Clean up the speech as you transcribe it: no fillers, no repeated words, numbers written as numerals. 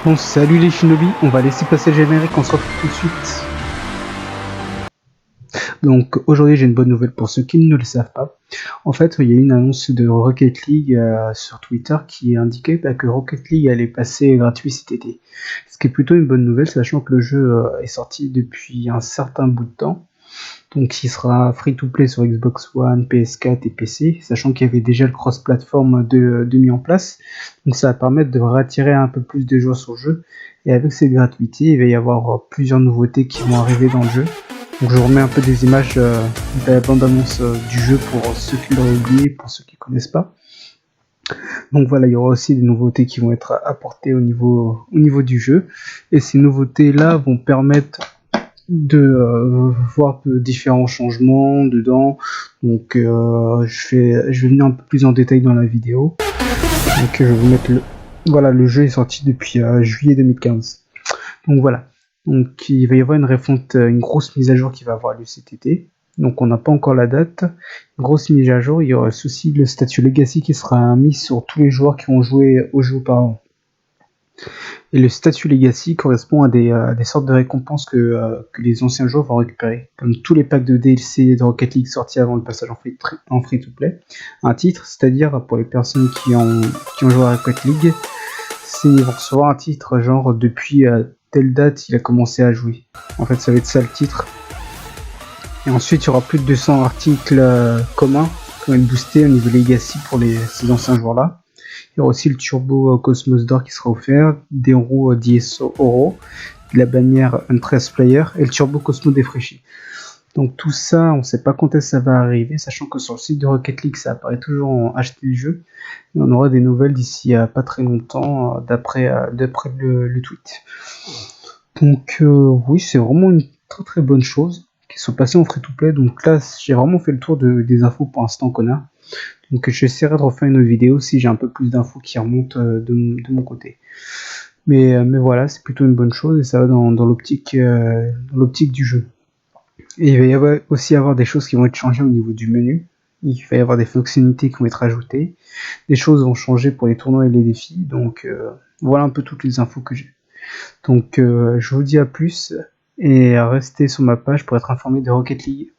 Bon, salut les shinobi, on va laisser passer le générique, on se retrouve tout de suite. Donc aujourd'hui j'ai une bonne nouvelle pour ceux qui ne le savent pas. En fait, il y a eu une annonce de Rocket League sur Twitter qui indiquait que Rocket League allait passer gratuit cet été. Ce qui est plutôt une bonne nouvelle, sachant que le jeu est sorti depuis un certain bout de temps. Donc il sera free to play sur Xbox One, PS4 et PC, sachant qu'il y avait déjà le cross-platform de mis en place. Donc ça va permettre de rattirer un peu plus de joueurs sur le jeu. Et avec cette gratuité, il va y avoir plusieurs nouveautés qui vont arriver dans le jeu. Donc je vous remets un peu des images de la bande-annonce du jeu pour ceux qui l'auraient oublié, pour ceux qui ne connaissent pas. Donc voilà, il y aura aussi des nouveautés qui vont être apportées au niveau du jeu. Et ces nouveautés-là vont permettre de voir différents changements dedans. Donc je vais venir un peu plus en détail dans la vidéo. Donc je vais vous mettre le jeu est sorti depuis juillet 2015. Donc voilà. Donc il va y avoir une refonte, une grosse mise à jour qui va avoir lieu cet été. Donc on n'a pas encore la date. Une grosse mise à jour, il y aura aussi le statut Legacy qui sera mis sur tous les joueurs qui ont joué au jeu auparavant. Et le statut Legacy correspond à des sortes de récompenses que les anciens joueurs vont récupérer. Comme tous les packs de DLC de Rocket League sortis avant le passage en free-to-play. Un titre, c'est-à-dire pour les personnes qui ont joué à Rocket League, ils vont recevoir un titre genre depuis telle date il a commencé à jouer. En fait ça va être ça le titre. Et ensuite il y aura plus de 200 articles communs qui vont être boostés au niveau Legacy pour ces anciens joueurs là. Il y aura aussi le Turbo Cosmos d'or qui sera offert, des roues d'ISO Oro, la bannière Unpressed Player et le Turbo Cosmos défraîchi. Donc tout ça, on ne sait pas quand est-ce que ça va arriver, sachant que sur le site de Rocket League, ça apparaît toujours en acheter le jeu. Et on aura des nouvelles d'ici pas très longtemps, d'après le tweet. Donc oui, c'est vraiment une très très bonne chose qui sont passées en free-to-play. Donc là, j'ai vraiment fait le tour des infos pour l'instant qu'on a. Donc j'essaierai de refaire une autre vidéo si j'ai un peu plus d'infos qui remontent de mon côté. Mais voilà, c'est plutôt une bonne chose et ça va dans l'optique du jeu. Et il va aussi y avoir des choses qui vont être changées au niveau du menu. Il va y avoir des fonctionnalités qui vont être ajoutées. Des choses vont changer pour les tournois et les défis. Donc voilà un peu toutes les infos que j'ai. Donc je vous dis à plus et restez sur ma page pour être informé de Rocket League.